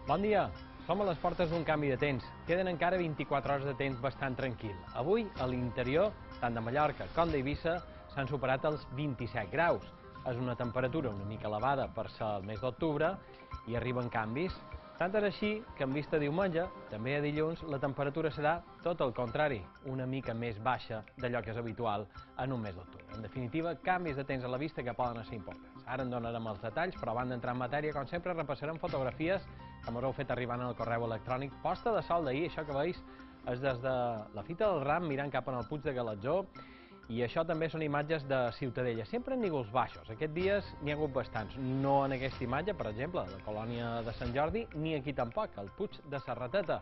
Bon dia! Som a les portes d'un canvi de temps. Queden encara 24 hores de temps bastant tranquil. Avui, a l'interior, tant de Mallorca com d'Eivissa, s'han superat els 27 graus. És una temperatura una mica elevada per ser el mes d'octubre i arriben canvis. Tant és així que en vista diumenge, també a dilluns, la temperatura serà tot el contrari, una mica més baixa d'allò que és habitual en un mes d'octubre. En definitiva, canvis de temps a la vista que poden ser importants. Ara en donarem els detalls, però abans d'entrar en matèria, com sempre, repassarem fotografies que m'haureu fet arribant al correu electrònic. Posta de sol d'ahir, això que veus és des de la Fita del Ram mirant cap en el Puig de Galatzó, i això també són imatges de Ciutadella, sempre en nívols baixos. Aquests dies n'hi ha hagut bastants, no en aquesta imatge, per exemple, de la colònia de Sant Jordi, ni aquí tampoc, al Puig de Serrateta.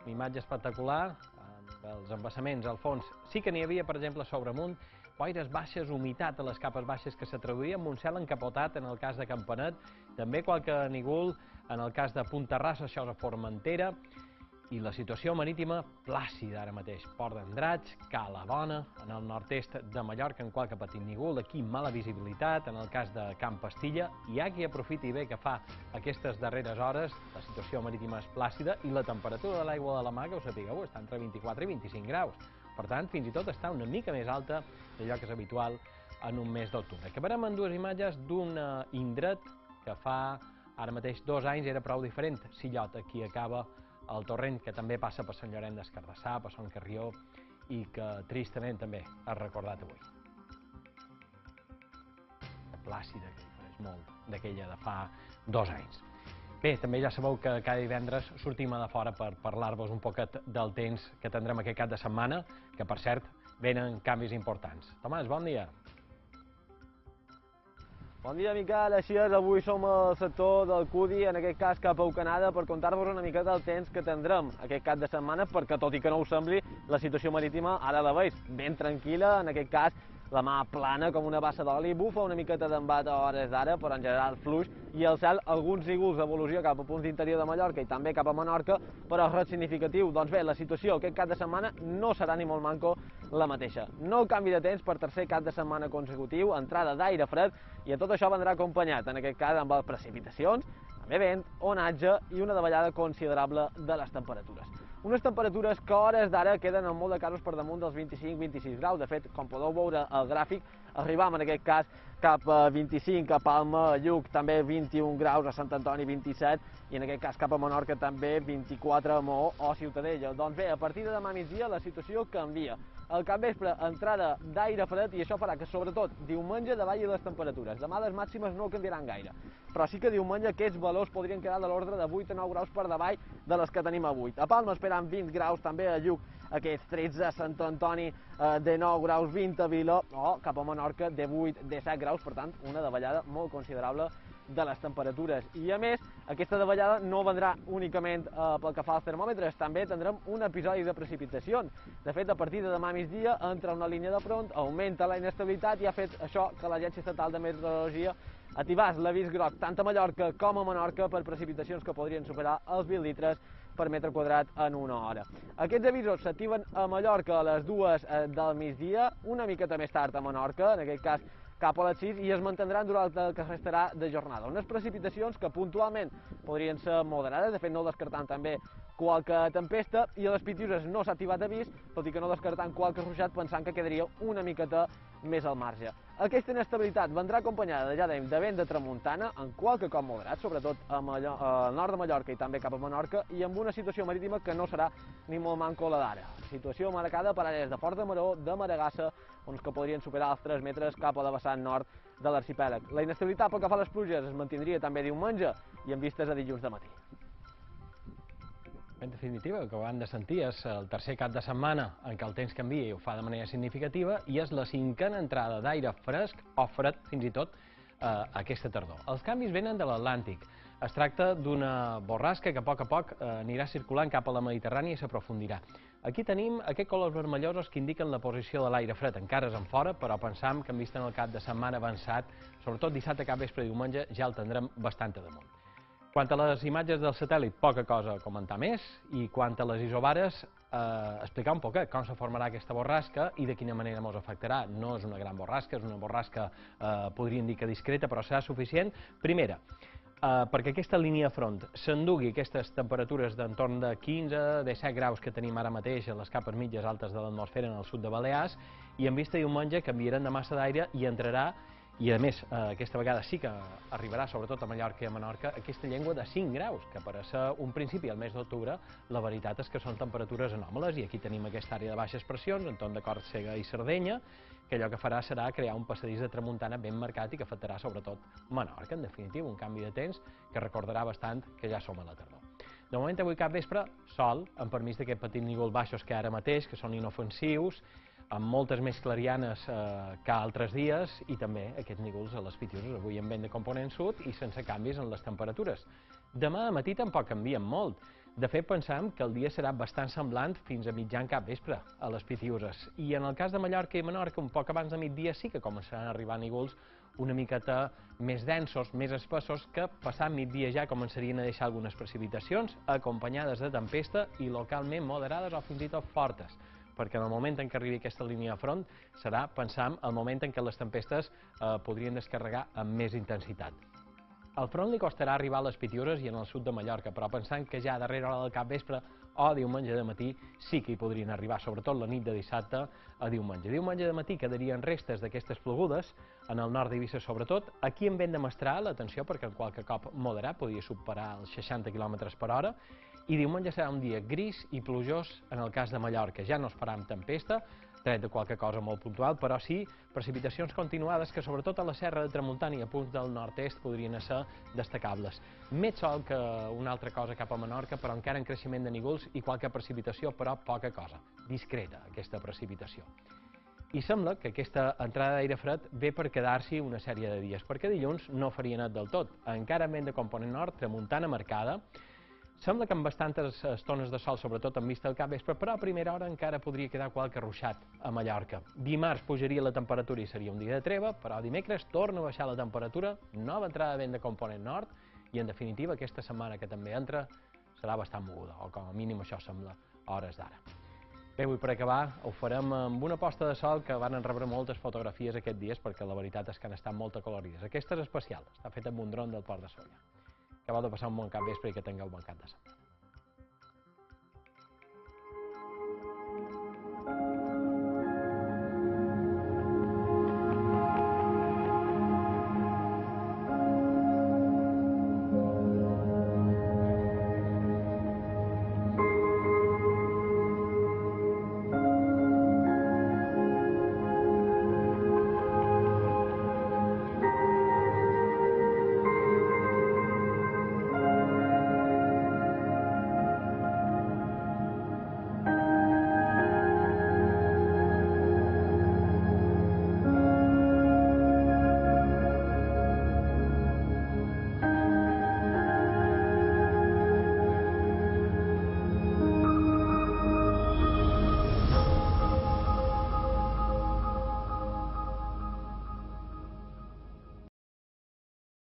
Una imatge espectacular, amb els embassaments al fons. Sí que n'hi havia, per exemple, sobremunt, boires baixes, humitat a les capes baixes que s'atribuïa amb un cel encapotat en el cas de Campanet, també qualque nígol en el cas de Punterrassa, això és a Formentera, i la situació marítima plàcida ara mateix. Port d'Andratx, Cala Bona, en el nord-est de Mallorca, en qualque petit nígol, aquí mala visibilitat, en el cas de Camp Pastilla, hi ha qui aprofiti bé que fa aquestes darreres hores, la situació marítima és plàcida i la temperatura de l'aigua de la mar, que ho sapigueu, està entre 24 i 25 graus. Per tant, fins i tot està una mica més alta d'allò que és habitual en un mes d'octubre. Acabarem amb dues imatges d'un indret que fa ara mateix 2 anys era prou diferent. Sillot, aquí acaba el torrent que també passa per Sant Llorenç des Cardassar, per Son Carrió, i que tristament també ha recordat avui. Plàcida, que difereix molt d'aquella de fa 2 anys. Bé, també ja sabeu que cada divendres sortim a de fora per parlar-vos un poquet del temps que tindrem aquest cap de setmana, que per cert venen canvis importants. Tomàs, bon dia. Bon dia, Miquel. Així és, avui som al sector del Cudi, en aquest cas cap a Ucanada, per contar-vos una miqueta del temps que tindrem aquest cap de setmana, perquè tot i que no us sembli, la situació marítima ara la veus ben tranquil·la, en aquest cas la mà plana com una bassa d'oli, bufa una miqueta d'embat a hores d'ara, però en general fluix, i el cel alguns nígols d'evolució cap a punts d'interior de Mallorca i també cap a Menorca, però res significatiu. Doncs bé, la situació aquest cap de setmana no serà ni molt manco la mateixa. Nou canvi de temps per tercer cap de setmana consecutiu, entrada d'aire fred, i a tot això vendrà acompanyat, en aquest cas amb precipitacions, també vent, onatge i una davallada considerable de les temperatures. Unes temperatures que a hores d'ara queden en molt de casos per damunt dels 25-26 graus. De fet, com podeu veure al gràfic, arribam en aquest cas cap a 25 a Palma, a Lluc també 21 graus, a Sant Antoni 27 i en aquest cas cap a Menorca també 24 a Maó o Ciutadella. Doncs bé, a partir de demà migdia la situació canvia. Al capvespre, entrada d'aire fred i això farà que sobretot diumenge davalli les temperatures. Demà les màximes no canviaran gaire, però sí que diumenge aquests valors podrien quedar de l'ordre de 8 a 9 graus per davall de les que tenim avui. A Palma esperam 20 graus, també a Lluc aquests 13, a Sant Antoni de 9 graus, 20 a Vila o cap a Menorca de 8, de 7 graus, per tant una davallada molt considerable de les temperatures. I a més, aquesta davallada no vendrà únicament pel que fa als termòmetres, també tindrem un episodi de precipitacions. De fet, a partir de demà migdia entra una línia de front, augmenta la inestabilitat i ha fet això que l'Agència Estatal de Meteorologia activés l'avís groc tant a Mallorca com a Menorca per precipitacions que podrien superar els 20 litres per metre quadrat en una hora. Aquests avisos s'activen a Mallorca a les 2 del migdia, una miqueta més tard a Menorca, en aquest cas cap a les 6, i es mantindran durant el que restarà de jornada. Unes precipitacions que puntualment podrien ser moderades, de fet no descartant també qualque tempesta, i a les Pitiüses no s'ha activat avís, tot i que no descartant qualque ruixat, pensant que quedaria una miqueta més al marge. Aquesta inestabilitat vendrà acompanyada, ja dèiem, de vent de tramuntana, en qualque cop moderat, sobretot al nord de Mallorca i també cap a Menorca, i amb una situació marítima que no serà ni molt manco la d'ara. Situació marcada per àrees de forta maror, de maregassa, uns que podrien superar els 3 metres cap a la vessant nord de l'arxipèlag. La inestabilitat pel que fa a les pluges es mantindria també diumenge i amb vistes a dilluns de matí. En definitiva, el que ho han de sentir és el tercer cap de setmana en què el temps canvia i ho fa de manera significativa i és la 5a entrada d'aire fresc o fred, fins i tot, aquesta tardor. Els canvis venen de l'Atlàntic. Es tracta d'una borrasca que a poc anirà circulant cap a la Mediterrània i s'aprofundirà. Aquí tenim aquests colors vermellosos que indiquen la posició de l'aire fred. Encara és en fora, però pensam que en vista en el cap de setmana avançat, sobretot dissabte, capvespre i diumenge, ja el tindrem bastant a damunt. Quant a les imatges del satèl·lit, poca cosa a comentar més, i quant a les isobares, explicar un poc com se formarà aquesta borrasca i de quina manera ens afectarà. No és una gran borrasca, és una borrasca, podríem dir que discreta, però serà suficient. Primera, perquè aquesta línia de front s'endugui aquestes temperatures d'entorn de 15-17 graus que tenim ara mateix a les capes mitges altes de l'atmosfera en el sud de Balears, i en vista diumenge canviaran de massa d'aire i entrarà, i a més aquesta vegada sí que arribarà sobretot a Mallorca i a Menorca, aquesta llengua de 5 graus, que per a ser un principi al mes d'octubre la veritat és que són temperatures anòmales, i aquí tenim aquesta àrea de baixes pressions, entorn de Còrsega i Sardenya, que allò que farà serà crear un passadís de tramuntana ben marcat i que afectarà sobretot Menorca, en definitiva, un canvi de temps que recordarà bastant que ja som a la tardor. De moment, avui cap vespre, sol, amb permís d'aquest petit nígols baixos que ara mateix, que són inofensius, amb moltes més clarianes que altres dies, i també aquests nígols a les Pitiüses, avui amb vent de component sud i sense canvis en les temperatures. Demà a matí tampoc canvien molt. De fet, pensam que el dia serà bastant semblant fins a mitjan cap vespre a les Pitiüses. I en el cas de Mallorca i Menorca, un poc abans de migdia sí que començaran a arribar nígols una miqueta més densos, més espessos, que passant migdia ja començarien a deixar algunes precipitacions, acompanyades de tempesta i localment moderades o fins i tot fortes, perquè en el moment en què arribi aquesta línia de front serà, pensam, el moment en què les tempestes podrien descarregar amb més intensitat. Al front li costarà arribar a les Pitiüses i en el sud de Mallorca, però pensant que ja a darrera hora del capvespre o diumenge de matí sí que hi podrien arribar, sobretot la nit de dissabte a diumenge. Diumenge de matí quedarien restes d'aquestes plogudes, en el nord d'Eivissa sobretot. Aquí en vent de mestral, atenció, perquè en qualque cop moderat, podria superar els 60 km/h, i diumenge serà un dia gris i plujós en el cas de Mallorca. Ja no es farà amb tempesta, tret de qualque cosa molt puntual, però sí precipitacions continuades que sobretot a la serra de Tramuntana i a punts del nord-est podrien ser destacables. Més sol que una altra cosa cap a Menorca, però encara en creixement de nígols i qualque precipitació, però poca cosa, discreta aquesta precipitació. I sembla que aquesta entrada d'aire fred ve per quedar-s'hi una sèrie de dies, perquè dilluns no faria net del tot. Encara amb vent de component nord, tramuntana marcada. Sembla que amb bastantes estones de sol, sobretot en vista del capvespre, però a primera hora encara podria quedar qualque ruixat a Mallorca. Dimarts pujaria la temperatura i seria un dia de treva, però dimecres torna a baixar la temperatura, nova entrada de vent de component nord, i en definitiva aquesta setmana que també entra serà bastant moguda, o com a mínim això sembla a hores d'ara. Bé, avui per acabar ho farem amb una posta de sol que van rebre moltes fotografies aquests dies, perquè la veritat és que han estat molt acolorides. Aquesta és especial, està feta amb un dron del Port de Sóller. Acabeu de passar un bon capvespre i que tingueu bon cap de setmana.